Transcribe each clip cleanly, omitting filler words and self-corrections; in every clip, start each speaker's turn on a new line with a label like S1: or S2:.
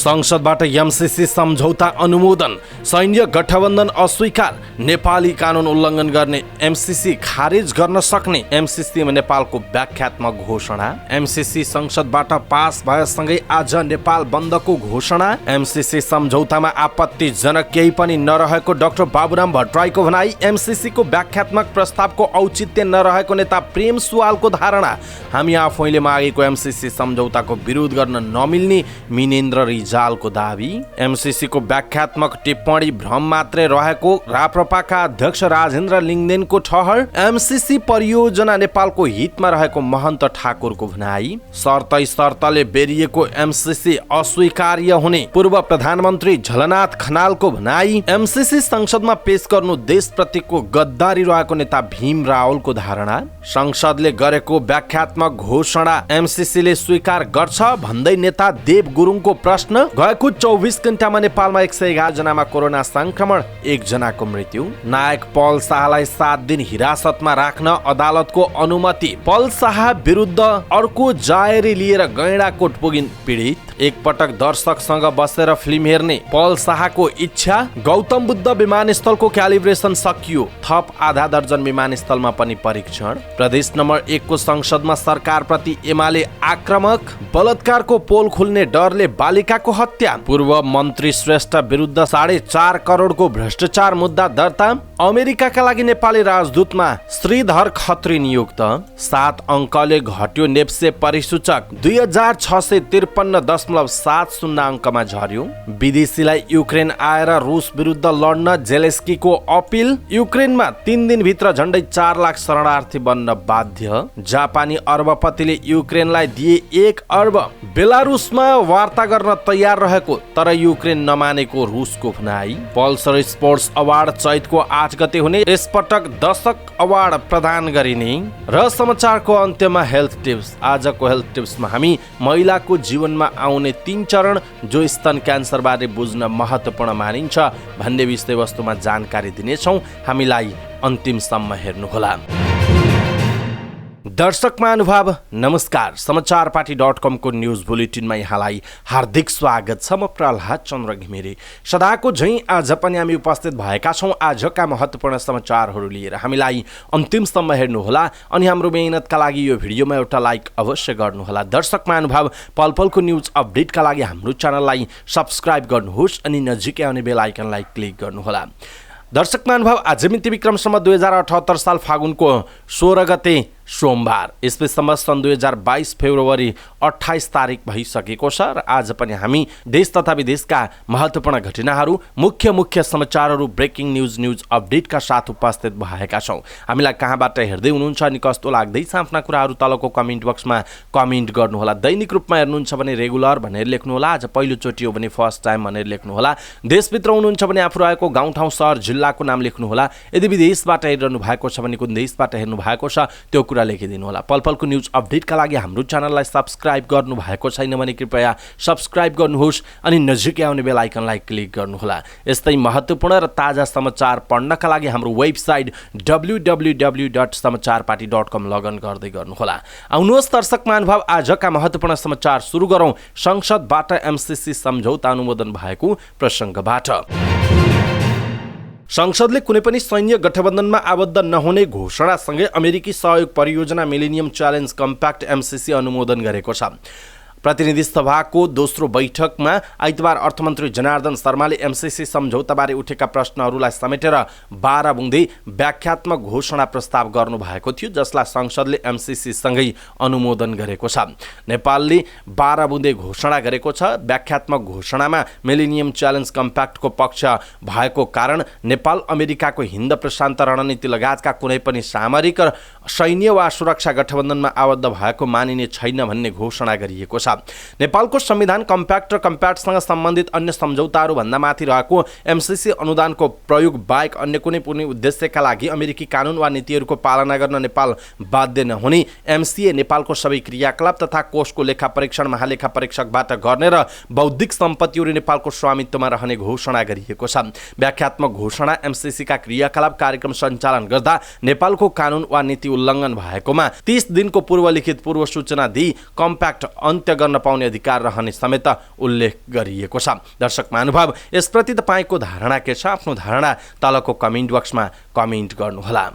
S1: संसदबाट MCC सम्झौता अनुमोदन, सैन्य गठबन्धन अस्वीकार, नेपाली कानुन उल्लङ्घन गर्ने एमसीसी खारेज गर्न सक्ने एमसीसी नेपालको व्याख्यात्मक घोषणा। एमसीसी संसदबाट पास भएसँगै आज नेपाल बन्दको घोषणा। एमसीसी सम्झौतामा आपत्तिजनक केही पनि नरहेको डाक्टर बाबुराम भट्टराईको भनाई। एमसीसी को व्याख्यात्मक प्रस्तावको औचित्य नरहेको नेता प्रेम सुवालको धारणा। हामी आफैले मागेको एमसीसी सम्झौताको विरोध गर्न नमिल्ने मिनेन्द्र रिजालको दावी। एमसीसी को व्याख्यात्मक टिप्पणी भ्रम मात्रै रहेको राप्रपाका अध्यक्ष राजेन्द्र लिङ्गदेनको ठहर। एमसीसी परियोजना नेपालको हितमा रहेको महन्त ठाकुरको भनाई। शर्तले बेरिएको एमसीसी अस्वीकार्य हुने पूर्व प्रधानमन्त्री झलनाथ खनालको भनाई। एमसीसी संसदमा पेश गर्नु देशप्रतिको गद्दारी रहेको नेता भीम रावलको धारणा। संसदले गरेको व्याख्यात्मक घोषणा एमसीसीले स्वीकार गर्छ भन्दै नेता देव गुरुङको प्रश्न। गएको 24 घण्टामा नेपालमा 111 जनामा कोरोना संक्रमण, 1 जनाको मृत्यु। नायक पल शाहलाई 7 दिन हिरासतमा राख्न अदालतको अनुमति। पल शाह विरुद्ध अर्को जाहेरी लिएर गैंडाकोट पुगिन् पीडित। एकपटक दर्शकसँग बसेर फिल्म हेर्ने पल शाहको इच्छा। गौतम बुद्ध विमानस्थलको क्यालिब्रेसन सकियो, थप आधा दर्जन विमानस्थलमा पनि परीक्षण। प्रदेश नम्बर 1 को संसदमा सरकारप्रति एमाले आक्रमक। बलात्कारको पोल खुल्ने डरले बालिकाको हत्या। पूर्व मन्त्री श्रेष्ठ विरुद्ध 4.5 करोडको भ्रष्टाचार मुद्दा दर्ता। अमेरिकाका लागि नेपाली राजदूतमा श्रीधर खत्री नियुक्त। 7 अङ्कले घट्यो नेप्से परिसूचक, 2653.70 अङ्कमा झर्यो। विदेशीलाई युक्रेन आएर रुस विरुद्ध लड्न जेलेस्कीको अपिल। युक्रेनमा 3 दिनभित्र झण्डै 4 लाख शरणार्थी बन्न बाध्य। जापानी अर्बपतिले युक्रेनलाई दिए 1 अर्ब। बेलारुसमा वार्ता गर्न तयार रहेको तर युक्रेन नमानेको रुसको भनाई। पल्सर स्पोर्ट्स अवार्ड चैतको 8 गते हुने। यसपटक दशक अवार्ड प्रदान गरिने। र समाचारको अन्त्यमा हेल्थ टिप्स। आजको हेल्थ टिप्समा हामी महिलाको जीवनमा आउने 3 चरण जो स्तन क्यान्सर बारे बुझ्न महत्त्वपूर्ण मानिन्छ भन्ने विषयवस्तुमा जानकारी दिनेछौँ। हामीलाई अन्तिमसम्म हेर्नुहोला। दर्शक महानुभाव नमस्कार। समाचारपाटी.com को न्यूज बुलेटिनमा यहाँलाई हार्दिक स्वागत छ। म प्रहलाद चन्द्र घिमिरे। सदाको झैं आज पनि हामी उपस्थित भएका छौँ आजका महत्त्वपूर्ण समाचारहरू लिएर। हामीलाई अन्तिमसम्म हेर्नुहोला अनि हाम्रो मेहनतका लागि यो भिडियोमा एउटा लाइक अवश्य गर्नुहोला। दर्शक महानुभाव, पलपलको न्यूज अपडेटका लागि हाम्रो च्यानललाई सब्स्क्राइब गर्नुहोस् अनि नजिकै आउने बेल आइकनलाई क्लिक गर्नुहोला। दर्शक महानुभाव, आज मिति विक्रमसम्म 2078 साल फागुनको 16 गते सोमबार, यसैसम्म सन् 2022 फेब्रुअरी 28 तारिक भइसकेको छ र आज पनि हामी देश तथा विदेशका महत्त्वपूर्ण घटनाहरू, मुख्य समाचारहरू, ब्रेकिङ न्यूज अपडेटका साथ उपस्थित भएका छौँ। हामीलाई कहाँबाट हेर्दै हुनुहुन्छ अनि कस्तो लाग्दैछ आफ्ना कुराहरू तलको कमेन्ट बक्समा कमेन्ट गर्नुहोला। दैनिक रूपमा हेर्नुहुन्छ भने रेगुलर भनेर लेख्नुहोला। आज पहिलोचोटि हो भने फर्स्ट टाइम भनेर लेख्नुहोला। देशभित्र हुनुहुन्छ भने आफू रहेको गाउँठाउँ सहर जिल्लाको नाम लेख्नुहोला। यदि विदेशबाट हेरिरहनु भएको छ भने कुन देशबाट हेर्नु भएको छ त्यो कुरा लेखिदिनु होला। पलपलको न्यूज अपडेटका लागि हाम्रो च्यानललाई सब्स्क्राइब गर्नु भएको छैन भने कृपया सब्स्क्राइब गर्नुहोस् अनि नजिकै आउने बेल आइकनलाई क्लिक गर्नुहोला। यस्तै महत्त्वपूर्ण र ताजा समाचार पढ्नका लागि हाम्रो वेबसाइट www.समाचारपाटी.com लगइन गर्दै गर्नुहोला। आउनुहोस् दर्शक महानुभाव, आजका महत्त्वपूर्ण समाचार सुरु गरौँ संसदबाट एमसीसी सम्झौता अनुमोदन भएको प्रसङ्गबाट। संसदले कुनै पनि सैन्य गठबन्धनमा आबद्ध नहुने घोषणासँगै अमेरिकी सहयोग परियोजना मिलेनियम च्यालेन्ज कम्प्याक्ट एमसीसी अनुमोदन गरेको छ। प्रतिनिधि सभाको दोस्रो बैठकमा आइतबार अर्थमन्त्री जनार्दन शर्माले एमसीसी सम्झौताबारे उठेका प्रश्नहरूलाई समेटेर 12 बुँदे व्याख्यात्मक घोषणा प्रस्ताव गर्नु भएको थियो, जसलाई संसदले एमसीसी सँगै अनुमोदन गरेको छ। नेपालले 12 बुँदे घोषणा गरेको छ। व्याख्यात्मक घोषणामा मिलेनियम च्यालेन्ज कम्प्याक्टको पक्ष भएको कारण नेपाल अमेरिकाको हिन्द प्रशान्त रणनीति लगायतका कुनै पनि सामरिक र सैन्य वा सुरक्षा गठबन्धनमा आबद्ध भएको मानिने छैन भन्ने घोषणा गरिएको छ। नेपालको संविधान कम्प्याक्ट र कम्प्याक्टसँग सम्बन्धित अन्य सम्झौताहरू भन्दा माथि रहेको एमसीसी अनुदानको प्रयोग बाहेक अन्य कुनै पनि उद्देश्यका लागि अमेरिकी कानुन वा नीतिहरूको पालना गर्न नेपाल बाध्य नहुने एमसीए नेपालको सबै क्रियाकलाप तथा कोषको लेखा परीक्षण महालेखा परीक्षकबाट गर्ने र बौद्धिक सम्पत्तिहरू नेपालको स्वामित्वमा रहने घोषणा गरिएको छ। व्याख्यात्मक घोषणा एमसीसीका क्रियाकलाप कार्यक्रम सञ्चालन गर्दा नेपालको कानुन वा नीति उल्लङ्घन भएकोमा 30 दिनको पूर्व लिखित पूर्व सूचना दिई कम्प्याक्ट अन्त्य गर्न पाउने अधिकार रहने समेत उल्लेख गरिएको छ। दर्शक महानुभाव, यसप्रति तपाईँको धारणा के छ? आफ्नो धारणा तलको कमेन्ट बक्समा कमेन्ट गर्नुहोला।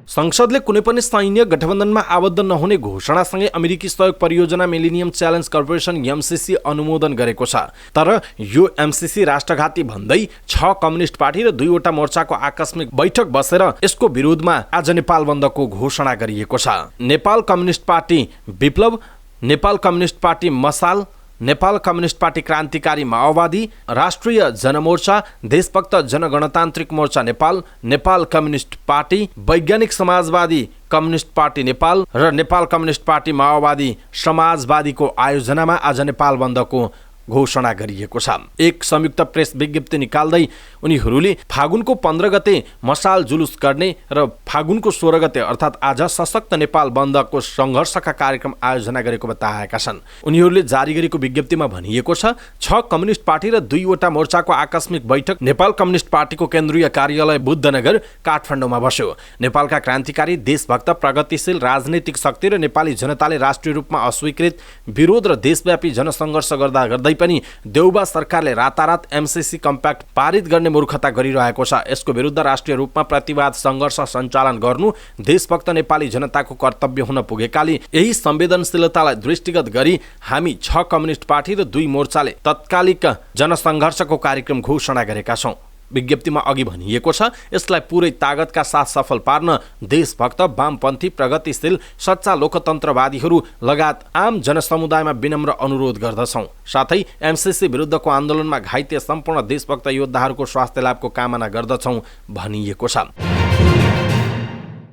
S1: संसदले कुनै पनि सैन्य गठबन्धनमा आबद्ध नहुने घोषणासँगै अमेरिकी सहयोग परियोजना मिलेनियम च्यालेन्ज कर्पोरेसन एमसीसी अनुमोदन गरेको छ। तर यो एमसीसी राष्ट्रघाती भन्दै 6 कम्युनिस्ट पार्टी र 2वटा मोर्चाको आकस्मिक बैठक बसेर यसको विरोधमा आज नेपाल बन्दको घोषणा गरिएको छ। Nepal communist party Biplav, Nepal communist party Masal, Nepal communist party क्रान्तिकारी माओवादी, राष्ट्रिय जनमोर्चा, देशभक्त जनगणतान्त्रिक मोर्चा नेपाल, नेपाल कम्युनिस्ट पार्टी, वैज्ञानिक समाजवादी कम्युनिस्ट पार्टी नेपाल र नेपाल कम्युनिस्ट पार्टी माओवादी समाजवादीको आयोजनामा आज नेपाल बन्दको घोषणा गरिएको छ। एक संयुक्त प्रेस विज्ञप्ति निकाल्दै उनीहरूले फागुनको 15 गते मसाल जुलुस गर्ने र फागुनको 16 गते अर्थात् आज सशक्त नेपाल बन्दको सङ्घर्षका कार्यक्रम आयोजना गरेको बताएका छन्। उनीहरूले जारी गरेको विज्ञप्तिमा भनिएको छ, 6 कम्युनिस्ट पार्टी र 2वटा मोर्चाको आकस्मिक बैठक नेपाल कम्युनिस्ट पार्टीको केन्द्रीय कार्यालय बुद्धनगर काठमाडौँमा बस्यो। नेपालका क्रान्तिकारी, देशभक्त, प्रगतिशील राजनैतिक शक्ति र नेपाली जनताले राष्ट्रिय रूपमा अस्वीकृत विरोध र देशव्यापी जनसङ्घर्ष गर्दा पनि देउबा सरकारले रातारात एमसीसी कम्प्याक्ट पारित गर्ने मूर्खता गरिरहेको छ। यसको विरुद्ध राष्ट्रिय रूपमा प्रतिवाद सङ्घर्ष सञ्चालन गर्नु देशभक्त नेपाली जनताको कर्तव्य हुन पुगेकाले यही संवेदनशीलतालाई दृष्टिगत गरी हामी 6 कम्युनिस्ट पार्टी र 2 मोर्चाले तत्कालिक जनसङ्घर्षको कार्यक्रम घोषणा गरेका छौँ। विज्ञप्तिमा अघि भनिएको छ, यसलाई पुरै तागतका साथ सफल पार्न देशभक्त, वामपन्थी, प्रगतिशील, सच्चा लोकतन्त्रवादीहरू लगायत आम जनसमुदायमा विनम्र अनुरोध गर्दछौँ। साथै एमसीसी विरुद्धको आन्दोलनमा घाइते सम्पूर्ण देशभक्त योद्धाहरूको स्वास्थ्य लाभको कामना गर्दछौँ भनिएको छ।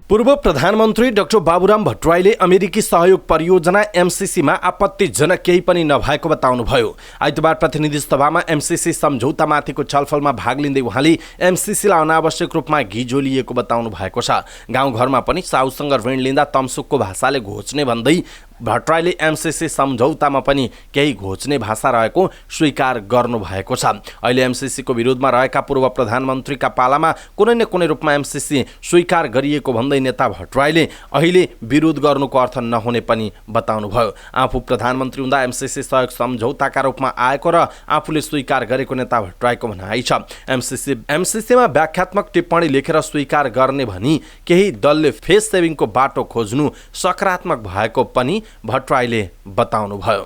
S1: पूर्व प्रधानमन्त्री डाक्टर बाबुराम भट्टराईले अमेरिकी सहयोग परियोजना एमसीसीमा आपत्तिजनक केही पनि नभएको बताउनुभयो। आइतबार प्रतिनिधि सभामा एमसीसी सम्झौतामाथिको छलफलमा भाग लिँदै उहाँले एमसीसीलाई अनावश्यक रूपमा घिजोलिएको बताउनु भएको छ। गाउँघरमा पनि साउसँग ऋण लिँदा तमसुकको भाषाले घोच्ने भन्दै भट्टराईले एमसीसी सम्झौतामा पनि केही घोच्ने भाषा रहेको स्वीकार गर्नुभएको छ। अहिले एमसीसीको विरोधमा रहेका पूर्व प्रधानमन्त्रीका पालामा कुनै न कुनै रूपमा एमसीसी स्वीकार गरिएको भन्दै नेता भट्टराईले अहिले विरोध गर्नुको अर्थ नहुने पनि बताउनुभयो। आफू प्रधानमन्त्री हुँदा एमसीसी सहयोग सम्झौताका रूपमा आएको र आफूले स्वीकार गरेको नेता भट्टराईको भनाइ छ। एमसीसीमा व्याख्यात्मक टिप्पणी लेखेर स्वीकार गर्ने भनी केही दलले फेस सेभिङको बाटो खोज्नु सकारात्मक भएको पनि भट्टराईले बताउनुभयो।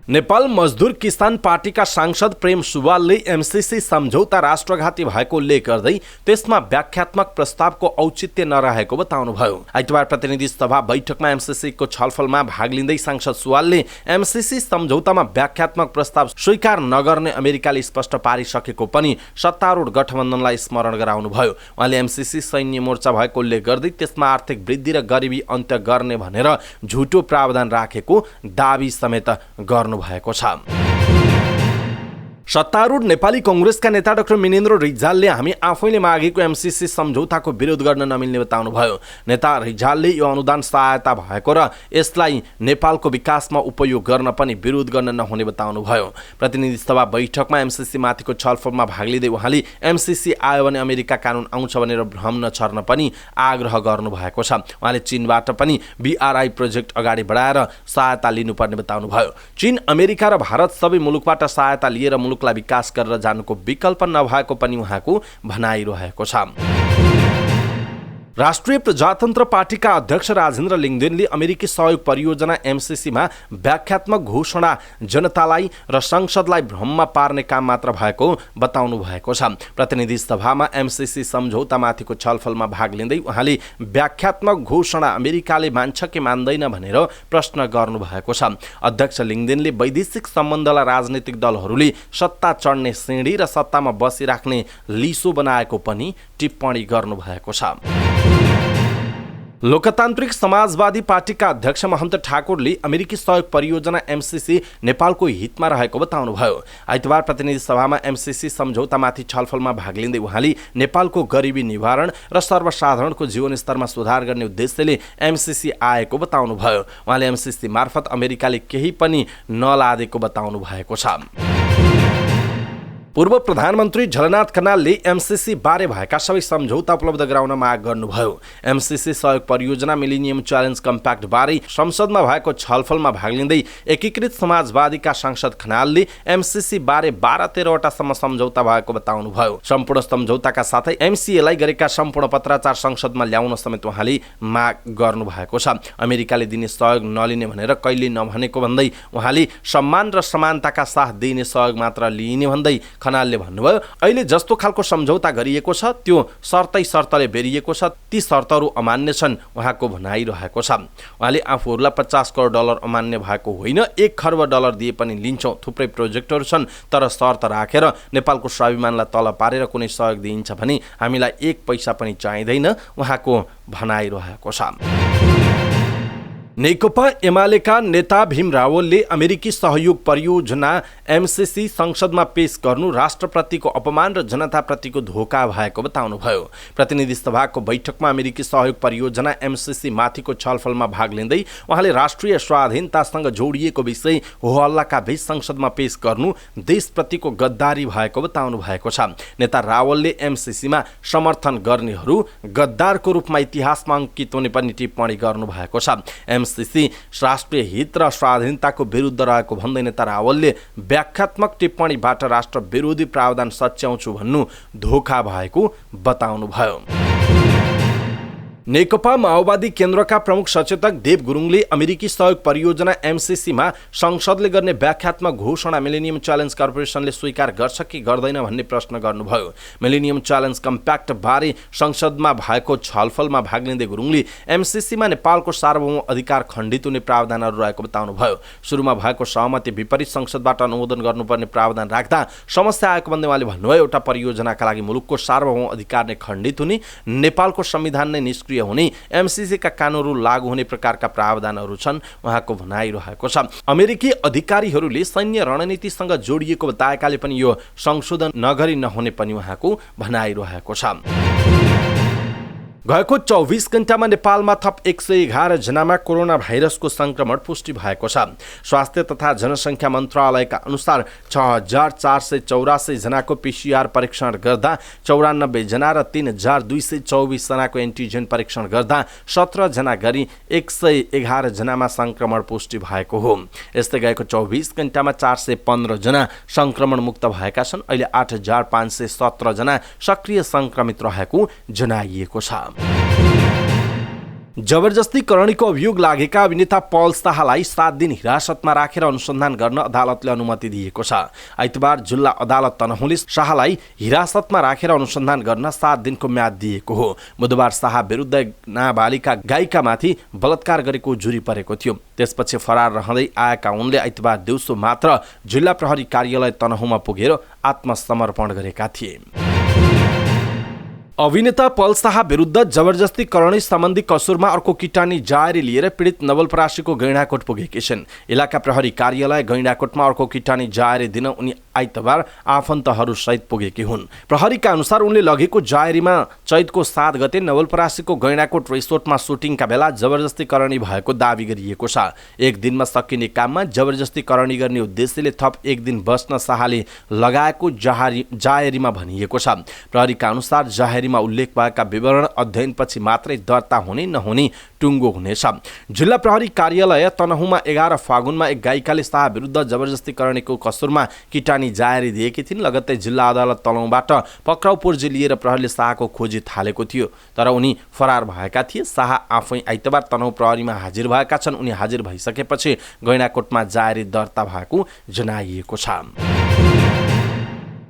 S1: नेपाल मजदुर किसान पार्टीका सांसद प्रेम सुवालले एमसीसी सम्झौता राष्ट्रघाती भएको उल्लेख गर्दै त्यसमा व्याख्यात्मक प्रस्तावको औचित्य नरहेको बताउनुभयो। आइतबार प्रतिनिधि सभा बैठकमा एमसीसीको छलफलमा भाग लिँदै सांसद सुवालले एमसीसी सम्झौतामा व्याख्यात्मक प्रस्ताव स्वीकार नगर्ने अमेरिकाले स्पष्ट पारिसकेको पनि सत्तारूढ गठबन्धनलाई स्मरण गराउनुभयो। उहाँले एमसीसी सैन्य मोर्चा भएको उल्लेख गर्दै त्यसमा आर्थिक वृद्धि र गरिबी अन्त्य गर्ने भनेर झुटो प्रावधान राखेको दाबी समेत गर्नु भएको छ। सत्तारूढ नेपाली कांग्रेसका नेता डाक्टर मिनेन्द्र रिजालले हामी आफैले मागेको एमसीसी सम्झौताको विरोध गर्न नमिल्ने बताउनुभयो। नेता रिजालले यो अनुदान सहायता भएको र यसलाई नेपालको विकासमा उपयोग गर्न पनि विरोध गर्न नहुने बताउनुभयो। प्रतिनिधि सभा बैठकमा एमसीसी माथिको छलफलमा भाग लिँदै उहाँले एमसीसी आयो भने अमेरिका कानुन आउँछ भनेर भ्रम नछर्न पनि आग्रह गर्नुभएको छ। उहाँले चीनबाट पनि बीआरआई प्रोजेक्ट अगाडि बढाएर सहायता लिनुपर्ने बताउनुभयो। चीन, अमेरिका र भारत सबै मुलुकबाट सहायता लिएर मुलुकलाई विकास गरेर जानुको विकल्प नभएको पनि उहाँको भनाइरहेको छ। राष्ट्रिय प्रजातन्त्र पार्टीका अध्यक्ष राजेन्द्र लिङ्गदेनले अमेरिकी सहयोग परियोजना एमसीसीमा व्याख्यात्मक घोषणा जनतालाई र संसदलाई भ्रममा पार्ने काम मात्र भएको बताउनु भएको छ। प्रतिनिधि सभामा एमसीसी सम्झौतामाथिको छलफलमा भाग लिँदै उहाँले व्याख्यात्मक घोषणा अमेरिकाले मान्छ कि मान्दैन भनेर प्रश्न गर्नुभएको छ। अध्यक्ष लिङ्गदेनले वैदेशिक सम्बन्धलाई राजनीतिक दलहरूले सत्ता चढ्ने सिँढी र सत्तामा बसिराख्ने लिसो बनाएको पनि टिप्पणी गर्नुभएको छ। लोकतान्त्रिक समाजवादी पार्टीका अध्यक्ष महन्त ठाकुरले अमेरिकी सहयोग परियोजना एमसीसी नेपालको हितमा रहेको बताउनुभयो। आइतबार प्रतिनिधि सभामा एमसीसी सम्झौतामाथि छलफलमा भाग लिँदै उहाँले नेपालको गरिबी निवारण र सर्वसाधारणको जीवनस्तरमा सुधार गर्ने उद्देश्यले एमसीसी आएको बताउनुभयो। उहाँले एमसीसी मार्फत अमेरिकाले केही पनि नलादेको बताउनु भएको छ। पूर्व प्रधानमन्त्री झलनाथ खनालले एमसीसी बारे भएका सबै सम्झौता उपलब्ध गराउन माग गर्नुभयो। एमसीसी सहयोग परियोजना मिलेनियम च्यालेन्ज कम्प्याक्ट बारे संसदमा भएको छलफलमा भाग लिँदै एकीकृत समाजवादीका सांसद खनालले एमसीसी बारे 12-13 वटासम्म सम्झौता भएको बताउनुभयो। सम्पूर्ण सम्झौताका साथै एमसीएलाई गरेका सम्पूर्ण पत्राचार संसदमा ल्याउन समेत उहाँले माग गर्नु भएको छ। अमेरिकाले दिने सहयोग नलिने भनेर कहिले नभनेको भन्दै उहाँले सम्मान र समानताका साथ दिने सहयोग मात्र लिइने भन्दै खनालले भन्नुभयो, अहिले जस्तो खालको सम्झौता गरिएको छ त्यो शर्तले बेरिएको छ, ती शर्तहरू अमान्य छन् उहाँको भनाइरहेको छ। उहाँले आफूहरूलाई 50 करोड डलर अमान्य भएको होइन, 1 खर्ब डलर दिए पनि लिन्छौँ, थुप्रै प्रोजेक्टहरू छन्, तर शर्त राखेर नेपालको स्वाभिमानलाई तल पारेर कुनै सहयोग दिइन्छ भने हामीलाई 1 पैसा पनि चाहिँदैन उहाँको भनाइरहेको छ। नेकपा एमालेका नेता भीम रावलले अमेरिकी सहयोग परियोजना एमसीसी संसदमा पेश गर्नु राष्ट्रप्रतिको अपमान र जनताप्रतिको धोका भएको बताउनुभयो। प्रतिनिधि सभाको बैठकमा अमेरिकी सहयोग परियोजना एमसीसी माथिको छलफलमा भाग लिँदै उहाँले राष्ट्रिय स्वाधीनतासँग जोडिएको विषय होहल्लाका बीच संसदमा पेश गर्नु देशप्रतिको गद्दारी भएको बताउनु भएको छ। नेता रावलले एमसीसीमा समर्थन गर्नेहरू गद्दारको रूपमा इतिहासमा अङ्कित हुने पनि टिप्पणी गर्नु भएको छ। एमसीसी राष्ट्रिय हित र स्वाधीनताको विरुद्ध रहेको भन्दै नेता रावलले व्याख्यात्मक टिप्पणीबाट राष्ट्र विरोधी प्रावधान सच्याउँछु भन्नु धोका भएको बताउनुभयो। नेकपा माओवादी केन्द्रका प्रमुख सचेतक देव गुरुङले अमेरिकी सहयोग परियोजना एमसीसीमा संसदले गर्ने व्याख्यात्मक घोषणा मिलेनियम च्यालेन्ज कर्पोरेसनले स्वीकार गर्छ कि गर्दैन भन्ने प्रश्न गर्नुभयो। मिलेनियम च्यालेन्ज कम्प्याक्ट बारे संसदमा भएको छलफलमा भाग लिँदै गुरुङले एमसीसीमा नेपालको सार्वभौम अधिकार खण्डित हुने प्रावधानहरू रहेको बताउनुभयो। सुरुमा भएको सहमति विपरीत संसदबाट अनुमोदन गर्नुपर्ने प्रावधान राख्दा समस्या आएको भन्दै उहाँले भन्नुभयो, एउटा परियोजनाका लागि मुलुकको सार्वभौम अधिकार नै खण्डित हुने, नेपालको संविधान नै निष्क्रिय हुने, एमसीसीका कानुनहरू लागू हुने प्रकारका प्रावधानहरू छन् उहाँको भनाइरहेको छ। अमेरिकी अधिकारीहरूले सैन्य रणनीतिसँग जोडिएको बताएकाले पनि यो संशोधन नगरी नहुने पनि उहाँको भनाइरहेको छ। गएको 24 घण्टामा नेपालमा थप 111 जनामा कोरोना भाइरसको संक्रमण पुष्टि भएको छ। स्वास्थ्य तथा जनसङ्ख्या मन्त्रालयका अनुसार 6484 जनाको पीसीआर परीक्षण गर्दा 94 जना र 3224 जनाको एन्टिजेन परीक्षण गर्दा 17 जना गरी 111 जनामा संक्रमण पुष्टि भएको हो। यस्तै गएको 24 घण्टामा 415 जना संक्रमण मुक्त भएका छन्। अहिले 8517 जना सक्रिय संक्रमित रहेको जनाइएको छ। जबरजस्ती करणीको अभियोग लागेका अभिनेता पल शाहलाई 7 दिन हिरासतमा राखेर अनुसन्धान गर्न अदालतले अनुमति दिएको छ। आइतबार जिल्ला अदालत तनहुँले शाहलाई हिरासतमा राखेर अनुसन्धान गर्न 7 दिनको म्याद दिएको हो। बुधबार शाह विरुद्ध नाबालिका गायिकामाथि बलात्कार गरेको जुरी परेको थियो। त्यसपछि फरार रहँदै आएका उनले आइतबार दिउँसो मात्र जिल्ला प्रहरी कार्यालय तनहुँमा पुगेर आत्मसमर्पण गरेका थिए। अभिनेता पल शाह विरुद्ध जबरजस्ती करणी सम्बन्धी कसुरमा अर्को किटानी जारी लिएर पीडित नवलपरासीको गैंडाकोट पुगेकी छिन्। इलाका प्रहरी कार्यालय गैंडाकोटमा अर्को किटानी जारी दिन उनी आइतबार आफन्तहरू सहित पुगेकी हुन्। प्रहरीका अनुसार उनले लगेको जायरीमा चैतको 7 गते नवलपरासीको गैंडाकोट रिसोर्टमा सुटिङका बेला जबरजस्ती करणी भएको दावी गरिएको छ। एक दिनमा सकिने काममा जबरजस्ती करणी गर्ने उद्देश्यले थप 1 दिन बस्न शाहले लगाएको जायरीमा भनिएको छ। प्रहरीका अनुसार जाहेरीमा उल्लेख भएका विवरण अध्ययनपछि मात्रै दर्ता हुने नहुने टुङ्गो हुनेछ। जिल्ला प्रहरी कार्यालय तनहुँमा 11 फागुनमा एक गायिकाले शाह विरुद्ध जबरजस्ती करणीको कसुरमा किटानी जारी दिएकी थिइन्। लगत्तै जिल्ला अदालत तनहुँबाट पक्राउ पुर्जी लिएर प्रहरीले शाहको खोजी थालेको थियो, तर उनी फरार भएका थिए। शाह आफै आइतबार तनहुँ प्रहरीमा हाजिर भएका छन्। उनी हाजिर भइसकेपछि गैंडाकोटमा जारी दर्ता भएको जनाइएको छ।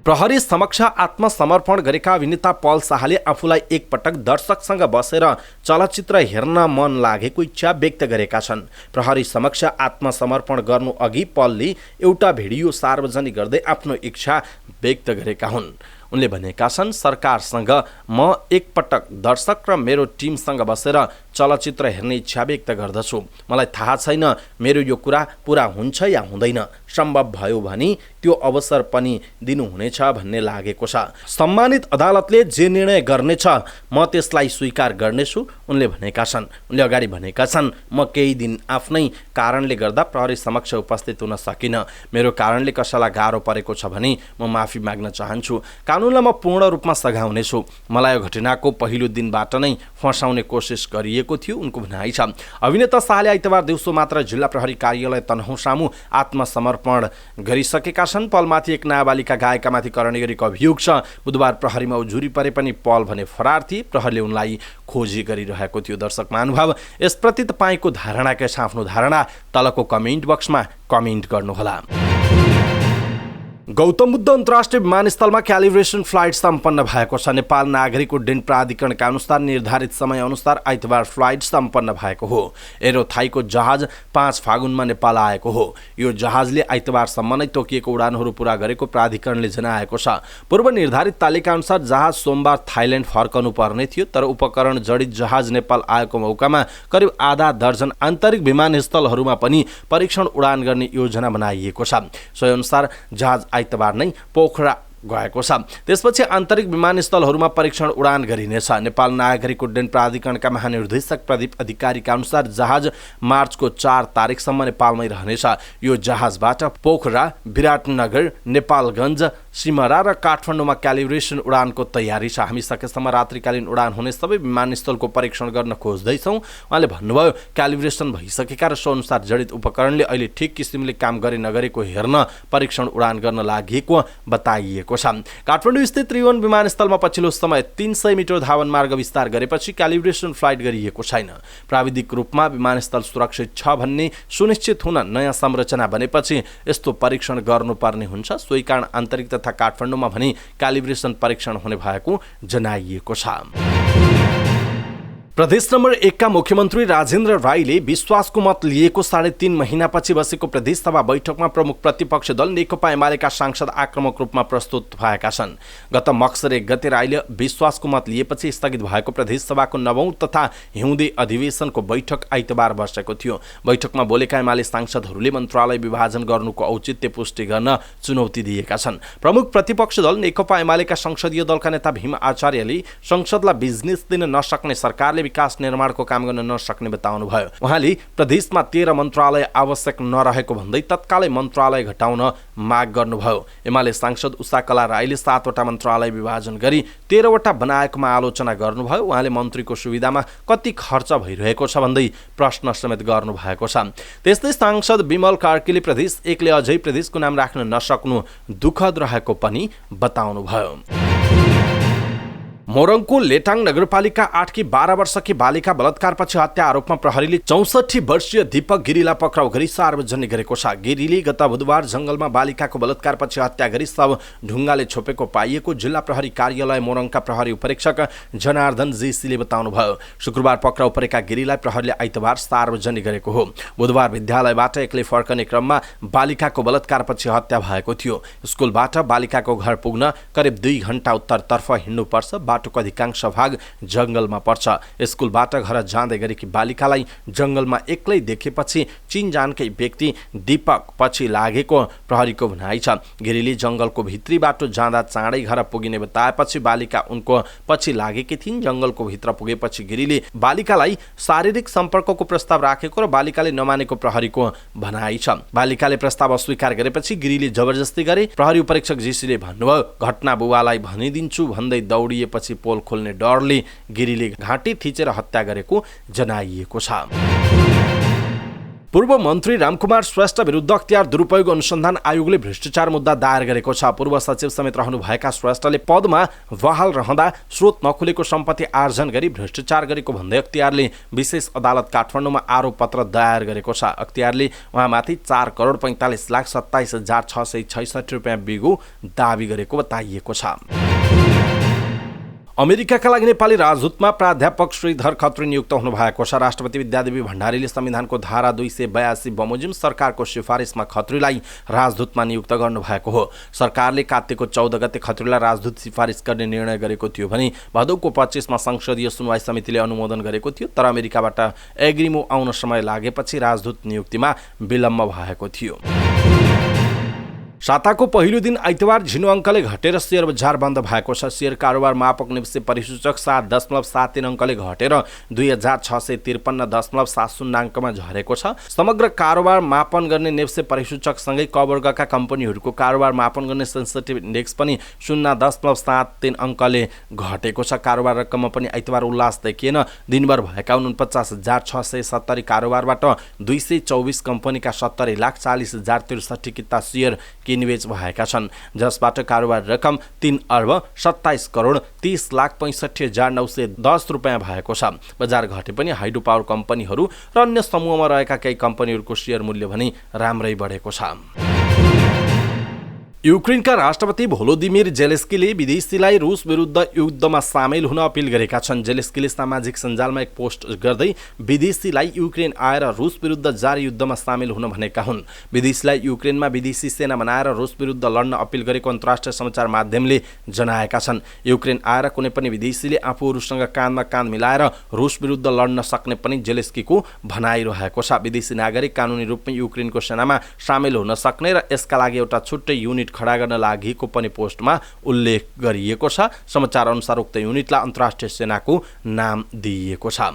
S1: प्रहरी समक्ष आत्मसमर्पण गरेका अभिनेता पल शाहले आफूलाई एकपटक दर्शकसँग बसेर चलचित्र हेर्न मन लागेको इच्छा व्यक्त गरेका छन्। प्रहरी समक्ष आत्मसमर्पण गर्नु अघि पलले एउटा भिडियो सार्वजनिक गर्दै आफ्नो इच्छा व्यक्त गरेका हुन्। उनले भनेका छन्, सरकारसँग म एकपटक दर्शक र मेरो टिमसँग बसेर चलचित्र हेर्ने इच्छा व्यक्त गर्दछु। मलाई थाहा छैन मेरो यो कुरा पुरा हुन्छ या हुँदैन, सम्भव भयो भने त्यो अवसर पनि दिनुहुनेछ भन्ने लागेको छ। सम्मानित अदालतले जे निर्णय गर्नेछ म त्यसलाई स्वीकार गर्नेछु, उनले भनेका छन्। उनले अगाडि भनेका छन्, म केही दिन आफ्नै कारणले गर्दा प्रहरी समक्ष उपस्थित हुन सकिनँ। मेरो कारणले कसैलाई गाह्रो परेको छ भने म माफी माग्न चाहन्छु। कानुनलाई म पूर्ण रूपमा सघाउनेछु। मलाई यो घटनाको पहिलो दिनबाट नै फसाउने कोसिस गरिएको थियो, उनको भनाइ छ। अभिनेता शाहले आइतबार दिउँसो मात्र जिल्ला प्रहरी कार्यालय तनहुँ सामु आत्मसमर्पण गरिसकेका छन्। पलमाथि एक नाबालिका गायकमाथि करणी गरेको अभियोग छ। बुधबार प्रहरीमा उजुरी परे पनि पल भने फरार थिए। प्रहरीले उनलाई खोजी गरिरहेको थियो। दर्शक महानुभाव, यसप्रति तपाईँको धारणा के छ? आफ्नो धारणा तलको कमेन्ट बक्समा कमेन्ट गर्नुहोला। गौतम बुद्ध अन्तर्राष्ट्रिय विमानस्थलमा क्यालिब्रेसन फ्लाइट सम्पन्न भएको छ। नेपाल नागरिक उड्डयन प्राधिकरणका अनुसार निर्धारित समय अनुसार आइतबार फ्लाइट सम्पन्न भएको हो। एरोथाईको जहाज 5 फागुनमा नेपाल आएको हो। यो जहाजले आइतबारसम्म नै तोकिएको उडानहरू पूरा गरेको प्राधिकरणले जनाएको छ। पूर्व निर्धारित तालिका अनुसार जहाज सोमबार थाइल्यान्ड फर्कनु पर्ने थियो, तर उपकरण जडित जहाज नेपाल आएको मौकामा करिब आधा दर्जन आन्तरिक विमानस्थलहरूमा पनि परीक्षण उडान गर्ने योजना बनाइएको छ। सोही अनुसार जहाज आइतबार नै पोखरा गएको छ। त्यसपछि आन्तरिक विमानस्थलहरूमा परीक्षण उडान गरिनेछ। नेपाल नागरिक उड्डयन प्राधिकरणका महानिर्देशक प्रदीप अधिकारीका अनुसार जहाज मार्चको 4 तारिकसम्म नेपालमै रहनेछ। यो जहाजबाट पोखरा, विराटनगर, नेपालगञ्ज, सिमरा र काठमाडौँमा क्यालिब्रेसन उडानको तयारी छ। हामी सकेसम्म रात्रिकालीन उडान हुने सबै विमानस्थलको परीक्षण गर्न खोज्दैछौँ। उहाँले भन्नुभयो, क्यालिब्रेसन भइसकेका र सो अनुसार जडित उपकरणले अहिले ठिक किसिमले काम गरे नगरेको हेर्न परीक्षण उडान गर्न लागि बताइएको छ। काठमाडौँ स्थित त्रिभुवन विमानस्थलमा पछिल्लो समय 300 मिटर धावन मार्ग विस्तार गरेपछि क्यालिब्रेसन फ्लाइट गरिएको छैन। प्राविधिक रूपमा विमानस्थल सुरक्षित छ भन्ने सुनिश्चित हुन नयाँ संरचना बनेपछि यस्तो परीक्षण गर्नुपर्ने हुन्छ। सोही कारण आन्तरिक तथा काठमाडौँमा भने क्यालिब्रेसन परीक्षण हुने भएको जनाइएको छ। प्रदेश नम्बर 1 का मुख्यमन्त्री राजेन्द्र राईले विश्वासको मत लिएको 3.5 महिनापछि बसेको प्रदेशसभा बैठकमा प्रमुख प्रतिपक्ष दल नेकपा एमालेका सांसद आक्रामक रूपमा प्रस्तुत भएका छन्। गत मक्सर 1 गते राईले विश्वासको मत लिएपछि स्थगित भएको प्रदेशसभाको 9औं तथा हिउँदे अधिवेशनको बैठक आइतबार बसेको थियो। बैठकमा बोलेका एमाले सांसदहरूले मन्त्रालय विभाजन गर्नुको औचित्य पुष्टि गर्न चुनौती दिएका छन्। प्रमुख प्रतिपक्ष दल नेकपा एमालेका संसदीय दलका नेता भीम आचार्यले संसदलाई बिजनेस दिन नसक्ने सरकारले विकास निर्माणको काम गर्न नसक्ने बताउनु भयो। उहाँले प्रदेशमा 13 मन्त्रालय आवश्यक नरहेको भन्दै तत्कालै मन्त्रालय घटाउन माग गर्नुभयो। एमाले सांसद उषा कला राईले 7 वटा मन्त्रालय विभाजन गरी 13 वटा बनाएकोमा आलोचना गर्नुभयो। उहाँले मन्त्रीको सुविधामा कति खर्च भइरहेको छ भन्दै प्रश्न समेत गर्नु भएको छ। त्यस्तै सांसद विमल कार्कीले प्रदेश 1ले अझै प्रदेशको नाम राख्न नसक्नु दुःखद रहेको पनि बताउनु भयो। मोरङको लेटाङ नगरपालिका 8 की 12 वर्षकी बालिका बलात्कारपछि हत्या आरोपमा प्रहरीले 64 वर्षीय दीपक गिरीलाई पक्राउ गरी सार्वजनिक गरेको छ। गिरीले गत बुधबार जंगलमा बालिकाको बलात्कारपछि हत्या गरी शव ढुङ्गाले छोपेको पाइएको जिल्ला प्रहरी कार्यालय मोरङका प्रहरी उपरीक्षक जनार्दन जेसीले बताउनुभयो। शुक्रबार पक्राउ परेका गिरीलाई प्रहरीले आइतबार सार्वजनिक गरेको हो। बुधबार विद्यालयबाट एक्लै फर्कने क्रममा बालिकाको बलात्कारपछि हत्या भएको थियो। स्कुलबाट बालिकाको घर पुग्न करिब 2 घण्टा उत्तरतर्फ हिँड्नुपर्छ। बाटोको अधिकांश भाग जंगलमा पर्छ। स्कुलबाट घर जाँदै गरेकी बालिकालाई जंगलमा एक्लै देखेपछि चिनजानकै व्यक्ति दीपक पछि लागेको प्रहरीको भनाइ छ। गिरीले जंगलको भित्री बाटो जाँदा चाँडै घर पुगिने बताएपछि बालिका उनको पछि लागेकी थिइन्। जंगलको भित्र पुगेपछि गिरीले बालिकालाई शारीरिक सम्पर्कको प्रस्ताव राखेको र बालिकाले नमानेको प्रहरीको भनाइ छ। बालिकाले प्रस्ताव अस्वीकार गरेपछि गिरीले जबरजस्ती गरे। प्रहरी उपरीक्षक जेसीले भन्नुभयो, घटना बुबालाई भनिदिन्छु भन्दै दौडिएपछि पोल खोल्ने डरले गिरीले घाँटी थिचेर हत्या गरेको जनाइएको छ। पूर्व मन्त्री रामकुमार श्रेष्ठ विरुद्ध अख्तियार दुरुपयोग अनुसन्धान आयोगले भ्रष्टाचार मुद्दा दायर गरेको छ। पूर्व सचिव समेत रहनुभएका श्रेष्ठले पदमा बहाल रहँदा स्रोत नखुलेको सम्पत्ति आर्जन गरी भ्रष्टाचार गरेको भन्दै अख्तियारले विशेष अदालत काठमाडौँमा आरोप पत्र दायर गरेको छ। अख्तियारले उहाँमाथि 4,45,27,666 रुपियाँ बिगु दाबी गरेको बताइएको छ। अमेरिकाका लागि नेपाली राजदूतमा प्राध्यापक श्रीधर खत्री नियुक्त हुनुभएको छ। राष्ट्रपति विद्यादेवी भण्डारीले संविधानको धारा 282 बमोजिम सरकारको सिफारिसमा खत्रीलाई राजदूतमा नियुक्त गर्नुभएको हो। सरकारले कार्तिकको 14 गते खत्रीलाई राजदूत सिफारिस गर्ने निर्णय गरेको थियो भने भदौको 25 मा संसदीय सुनवाई समितिले अनुमोदन गरेको थियो। तर अमेरिकाबाट एग्रिमो आउन समय लागेपछि राजदूत नियुक्तिमा विलम्ब भएको थियो। साताको पहिलो दिन आइतबार झिनो अङ्कले घटेर शेयर बजार बन्द भएको छ। शेयर कारोबार मापक निफ्टी परिसूचक 7.73 अङ्कले घटेर 2653.70 अङ्कमा झरेको छ। समग्र कारोबार मापन गर्ने निफ्टी परिसूचकसँगै क वर्गका कम्पनीहरूको कारोबार मापन गर्ने सेन्सिटिभ इन्डेक्स पनि 0.73 अङ्कले घटेको छ। कारोबार रकममा पनि आइतबार उल्लास देखिएन। दिनभर भएका 49,670 कारोबारबाट 224 कम्पनीका 70,40,063 किता शेयर किनबेच भएका छन्, जसबाट कारोबार रकम 3,27,30,65,910 रुपियाँ भएको छ। बजार घटे पनि हाइड्रो पावर कम्पनीहरू र अन्य समूहमा रहेका केही कम्पनीहरूको शेयर मूल्य भने राम्रै बढेको छ। युक्रेनका राष्ट्रपति भोलोदिमिर जेलेस्कीले विदेशीलाई रुस विरुद्ध युद्धमा सामेल हुन अपिल गरेका छन्। जेलेस्कीले सामाजिक सञ्जालमा एक पोस्ट गर्दै विदेशीलाई युक्रेन आएर रुस विरुद्ध जारी युद्धमा सामेल हुन भनेका हुन्। विदेशीलाई युक्रेनमा विदेशी सेना बनाएर रुस विरुद्ध लड्न अपिल गरेको अन्तर्राष्ट्रिय समाचार माध्यमले जनाएका छन्। युक्रेन आएर कुनै पनि विदेशीले आफूहरूसँग काँधमा काँध मिलाएर रुस विरुद्ध लड्न सक्ने पनि जेलेस्कीको भनाइरहेको छ। विदेशी नागरिक कानुनी रूपमा युक्रेनको सेनामा सामेल हुन सक्ने र यसका लागि एउटा छुट्टै युनिट खडा गर्न लागेको पनि पोस्टमा उल्लेख गरिएको छ। समाचार अनुसार उक्त युनिटलाई अन्तर्राष्ट्रिय सेनाको नाम दिइएको छ।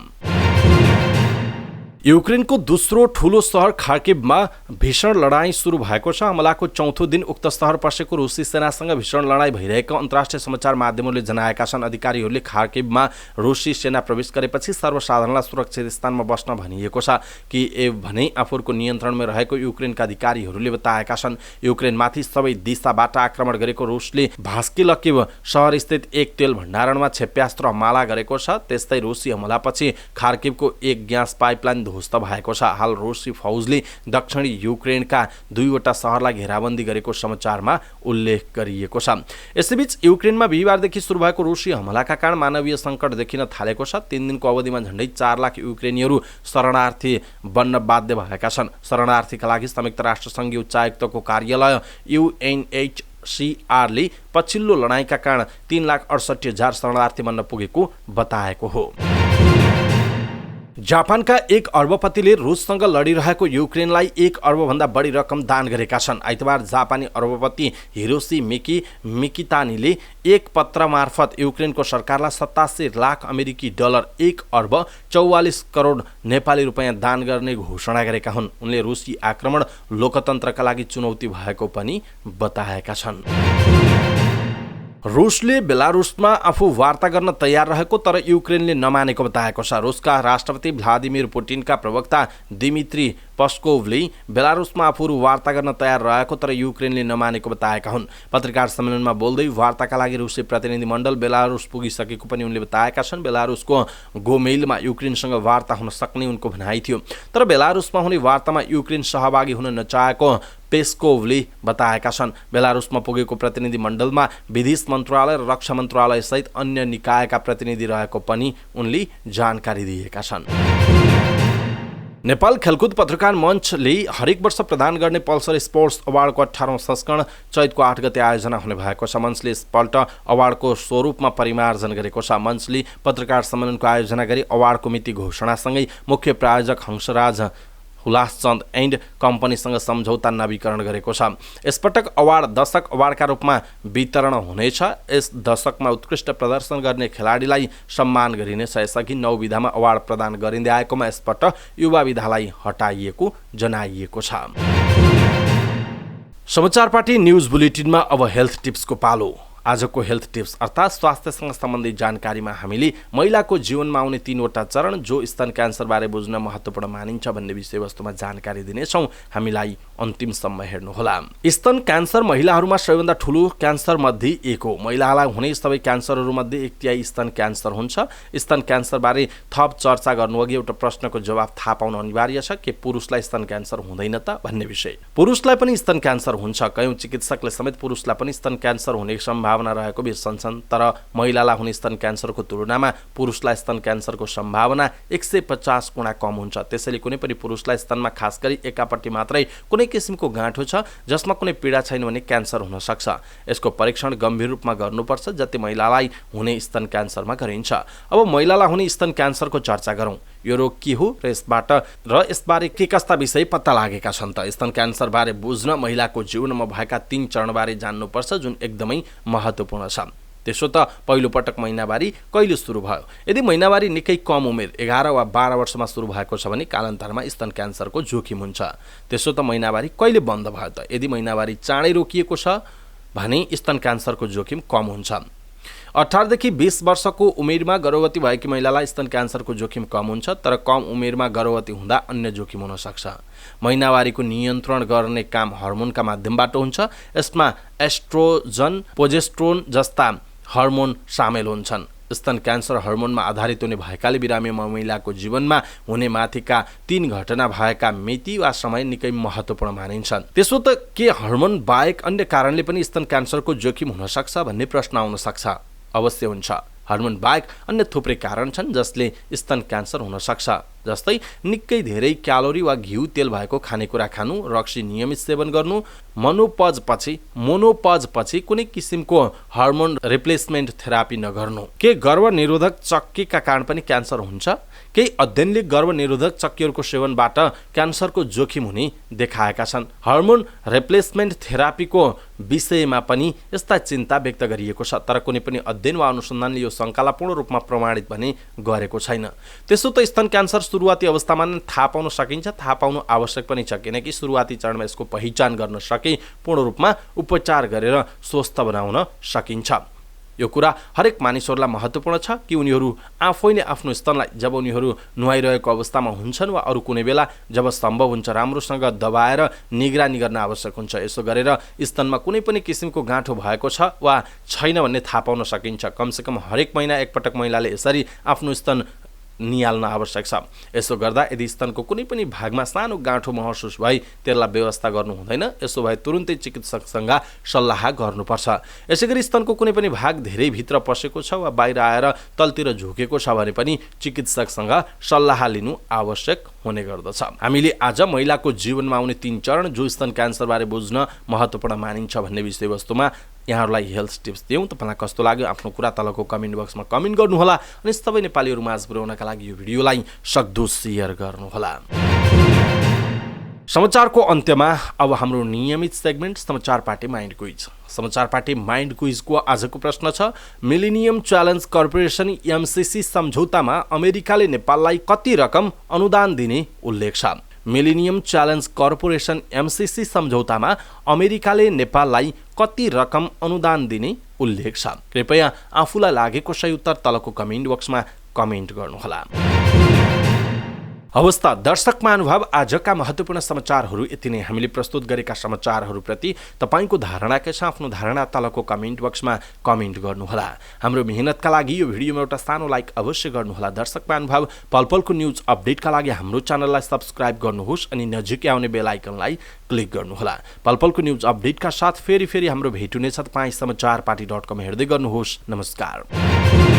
S1: युक्रेनको दोस्रो ठूलो सहर खार्किभमा भीषण लडाईँ सुरु भएको छ। हमलाको चौथो दिन उक्त सहर पसेको रुसी सेनासँग भीषण लडाईँ भइरहेको अन्तर्राष्ट्रिय समाचार माध्यमहरूले जनाएका छन्। अधिकारीहरूले खार्किभमा रुसी सेना प्रवेश गरेपछि सर्वसाधारणलाई सुरक्षित स्थानमा बस्न भनिएको छ कि भने आफूहरूको नियन्त्रणमा रहेको युक्रेनका अधिकारीहरूले बताएका छन्। युक्रेनमाथि सबै दिशाबाट आक्रमण गरेको रुसले भास्किलकिभ सहरस्थित एक तेल भण्डारणमा क्षेप्यास्त्र हमला गरेको छ। त्यस्तै रुसी हमलापछि खार्किभको एक ग्यास पाइपलाइन ध्वस्त भएको छ। हाल रुसी फौजले दक्षिणी युक्रेनका 2वटा सहरलाई घेराबन्दी गरेको समाचारमा उल्लेख गरिएको छ। यसैबीच युक्रेनमा बिहिबारदेखि सुरु भएको रुसी हमलाका कारण मानवीय सङ्कट देखिन थालेको छ। 3 दिनको अवधिमा झन्डै 4 लाख युक्रेनीहरू शरणार्थी बन्न बाध्य भएका छन्। शरणार्थीका लागि संयुक्त राष्ट्रसङ्घीय उच्चायुक्तको कार्यालय UNHCRले पछिल्लो लडाईँका कारण 3,68,000 शरणार्थी बन्न पुगेको बताएको हो। जापानका एक अर्बपतिले रुससँग लडिरहेको युक्रेनलाई 1 अर्बभन्दा बढी रकम दान गरेका छन्। आइतबार जापानी अर्बपति हिरोसी मिकितानीले एक पत्र मार्फत युक्रेनको सरकारलाई 87 लाख अमेरिकी डलर 1 अर्ब 44 करोड नेपाली रुपियाँ दान गर्ने घोषणा गरेका हुन्। उनले रुसी आक्रमण लोकतन्त्रका लागि चुनौती भएको पनि बताएका छन्। रुसले बेलारुसमा आफू वार्ता गर्न तयार रहेको तर युक्रेनले नमानेको बताएको छ। रुसका राष्ट्रपति भ्लादिमिर पुटिनका प्रवक्ता दिमित्री पस्कोभले बेलारुसमा आफूहरू वार्ता गर्न तयार रहेको तर युक्रेनले नमानेको बताएका हुन्। पत्रकार सम्मेलनमा बोल्दै वार्ताका लागि रुसी प्रतिनिधिमण्डल बेलारुस पुगिसकेको पनि उनले बताएका छन्। बेलारुसको गोमेलमा युक्रेनसँग वार्ता हुन सक्ने उनको भनाइ थियो, तर बेलारुसमा हुने वार्तामा युक्रेन सहभागी हुन नचाहेको पेस्कोभले बताएका छन्। बेलारुसमा पुगेको प्रतिनिधिमण्डलमा विदेश मन्त्रालय र रक्षा मन्त्रालय सहित अन्य निकायका प्रतिनिधि रहेको पनि उनले जानकारी दिएका छन्। नेपाल खेलकुद पत्रकार मञ्चले हरेक वर्ष प्रदान गर्ने पल्सर स्पोर्ट्स अवार्डको 18औं संस्करण चैतको 8 गते आयोजना हुने भएको छ। मञ्चले यसपल्ट अवार्डको स्वरूपमा परिमार्जन गरेको छ। मञ्चले पत्रकार सम्मेलनको आयोजना गरी अवार्डको मिति घोषणासँगै मुख्य प्रायोजक हंसराज हुलासचन्द एन्ड कम्पनीसँग सम्झौता नवीकरण गरेको छ। यसपटक अवार्ड दशक अवार्डका रूपमा वितरण हुनेछ। यस दशकमा उत्कृष्ट प्रदर्शन गर्ने खेलाडीलाई सम्मान गरिनेछ। यसअघि 9 विधामा अवार्ड प्रदान गरिँदै आएकोमा यसपटक युवा विधालाई हटाइएको जनाइएको छ। समाचार पार्टी न्युज बुलेटिनमा अब हेल्थ टिप्सको पालो। आजको हेल्थ टिप्स अर्थात् स्वास्थ्यसँग सम्बन्धित जानकारीमा हामीले महिलाको जीवनमा आउने 3वटा चरण जो स्तन क्यान्सरबारे बुझ्न महत्त्वपूर्ण मानिन्छ भन्ने विषयवस्तुमा जानकारी दिनेछौँ। हामीलाई अन्तिमसम्म हेर्नुहोला। स्तन क्यान्सर महिलाहरूमा सबैभन्दा ठुलो क्यान्सर मध्ये एक हो। महिलालाई हुने सबै क्यान्सरहरूमध्ये 1/3 स्तन क्यान्सर हुन्छ। स्तन क्यान्सरबारे थप चर्चा गर्नुअघि एउटा प्रश्नको जवाफ थाहा पाउन अनिवार्य छ के पुरुषलाई स्तन क्यान्सर हुँदैन त भन्ने विषय। पुरुषलाई पनि स्तन क्यान्सर हुन्छ। कयौं चिकित्सकले समेत पुरुषलाई पनि स्तन क्यान्सर हुने सम्भावना सम्भावना रहेको बिर्सन्छन्। तर महिलालाई हुने स्तन क्यान्सरको तुलनामा पुरुषलाई स्तन क्यान्सरको सम्भावना 150 गुणा कम हुन्छ। त्यसैले कुनै पनि पुरुषलाई स्तनमा खास गरी एकापट्टि मात्रै कुनै किसिमको गाँठो छ जसमा कुनै पीडा छैन भने क्यान्सर हुन सक्छ। यसको परीक्षण गम्भीर रूपमा गर्नुपर्छ जति महिलालाई हुने स्तन क्यान्सरमा गरिन्छ। अब महिलालाई हुने स्तन क्यान्सरको चर्चा गरौँ। यो रोग के हो र यसबारे के कस्ता विषय पत्ता लागेका छन् त? स्तन क्यान्सर बारे बुझ्न महिलाको जीवनमा भएका 3 चरणबारे जान्नुपर्छ जुन एकदमै महत्त्वपूर्ण छ। त्यसो त पहिलो पटक महिनावारी कहिले सुरु भयो? यदि महिनावारी निकै कम उमेर 11 वा 12 वर्षमा सुरु भएको छ भने कालान्तरमा स्तन क्यान्सरको जोखिम हुन्छ। त्यसो त महिनावारी कहिले बन्द भयो त? यदि महिनावारी चाँडै रोकिएको छ भने स्तन क्यान्सरको जोखिम कम हुन्छ। 18 देखि 20 वर्षको उमेरमा गर्भवती भएकी महिलालाई स्तन क्यान्सरको जोखिम कम हुन्छ, तर कम उमेरमा गर्भवती हुँदा अन्य जोखिम हुन सक्छ। महिनावारीको नियन्त्रण गर्ने काम हर्मोनका माध्यमबाट हुन्छ। यसमा एस्ट्रोजन, प्रोजेस्टेरोन जस्ता हर्मोन सामेल हुन्छन्। स्तन क्यान्सर हर्मोनमा आधारित हुने भएकाले बिरामी महिलाको जीवनमा हुने माथिका 3 घटना भएका मिति वा समय निकै महत्त्वपूर्ण मानिन्छन्। त्यसो त के हर्मोन बाहेक अन्य कारणले पनि स्तन क्यान्सरको जोखिम हुन सक्छ भन्ने प्रश्न आउन सक्छ। अवश्य हुन्छ। हर्मोन बाहेक अन्य थुप्रै कारण छन् जसले स्तन क्यान्सर हुन सक्छ, जस्तै निकै धेरै क्यालोरी वा घिउ तेल भएको खानेकुरा खानु, रक्सी नियमित सेवन गर्नु, मोनोपज पछि कुनै किसिमको हर्मोन रिप्लेसमेन्ट थेरापी नगर्नु। के गर्भनिरोधक चक्कीका कारण पनि क्यान्सर हुन्छ? केही अध्ययनले गर्भनिरोधक चक्कीहरूको सेवनबाट क्यान्सरको जोखिम हुने देखाएका छन्। हर्मोन रिप्लेसमेन्ट थेरापीको विषयमा पनि यस्ता चिन्ता व्यक्त गरिएको छ, तर कुनै पनि अध्ययन वा अनुसन्धानले यो शङ्कालाई पूर्ण रूपमा प्रमाणित भने गरेको छैन। त्यसो त स्तन क्यान्सर सुरुवाती अवस्थामा नै थाहा पाउन सकिन्छ। थाहा पाउनु आवश्यक पनि छ, किनकि सुरुवाती चरणमा यसको पहिचान गर्न सके पूर्ण रूपमा उपचार गरेर स्वस्थ बनाउन सकिन्छ। यो कुरा हरेक मानिसहरूलाई महत्त्वपूर्ण छ कि उनीहरू आफैले आफ्नो स्तनलाई जब उनीहरू नुहाइरहेको अवस्थामा हुन्छन् वा अरू कुनै बेला जब सम्भव हुन्छ राम्रोसँग दबाएर निगरानी गर्न आवश्यक हुन्छ। यसो गरेर स्तनमा कुनै पनि किसिमको गाँठो भएको छ वा छैन भन्ने थाहा पाउन सकिन्छ। कमसेकम हरेक महिना एकपटक महिलाले यसरी आफ्नो स्तन निहाल्न आवश्यक छ। यसो गर्दा यदि स्तनको कुनै पनि भागमा सानो गाँठो महसुस भई त्यसलाई व्यवस्था गर्नु हुँदैन, यसो भए तुरुन्तै चिकित्सकसँग सल्लाह गर्नुपर्छ। यसैगरी स्तनको कुनै पनि भाग धेरै भित्र पसेको छ वा बाहिर आएर तलतिर झुकेको छ भने पनि चिकित्सकसँग सल्लाह लिनु आवश्यक हुने गर्दछ। हामीले आज महिलाको जीवनमा आउने 3 चरण जो स्तन क्यान्सरबारे बुझ्न महत्त्वपूर्ण मानिन्छ भन्ने विषयवस्तुमा यहाँहरूलाई हेल्थ टिप्स दियौँ। तपाईँलाई कस्तो लाग्यो आफ्नो कुरा तलको कमेन्ट बक्समा कमेन्ट गर्नुहोला अनि सबै नेपालीहरू माझ पुर्याउनका लागि यो भिडियोलाई सक्दो सेयर गर्नुहोला। समाचारको अन्त्यमा अब हाम्रो नियमित सेगमेन्ट समाचार पार्टी माइन्ड क्विज। समाचार पार्टी माइन्ड क्विजको आजको प्रश्न छ, मिलेनियम च्यालेन्ज कर्पोरेसन एमसीसी सम्झौतामा अमेरिकाले नेपाललाई कति रकम अनुदान दिने उल्लेख छ? मिलेनियम च्यालेन्ज कर्पोरेसन एमसीसी सम्झौतामा अमेरिकाले नेपाललाई कति रकम अनुदान दिने उल्लेख छ? कृपया आफूलाई लागेको सही उत्तर तलको कमेन्ट बक्समा कमेन्ट गर्नुहोला। अवस्था दर्शक महानुभाव, आजका महत्त्वपूर्ण समाचारहरू यति नै। हामीले प्रस्तुत गरेका समाचारहरूप्रति तपाईँको धारणा के छ? आफ्नो धारणा तलको कमेन्ट बक्समा कमेन्ट गर्नुहोला। हाम्रो मेहनतका लागि यो भिडियोमा एउटा सानो लाइक अवश्य गर्नुहोला। दर्शक महानुभाव, पलपलको न्युज अपडेटका लागि हाम्रो च्यानललाई सब्स्क्राइब गर्नुहोस् अनि नजिकै आउने बेल आइकनलाई क्लिक गर्नुहोला। पलपलको न्युज अपडेटका साथ फेरि हाम्रो भेट हुनेछ। तपाईँ समाचारपार्टी.com हेर्दै गर्नुहोस्। नमस्कार।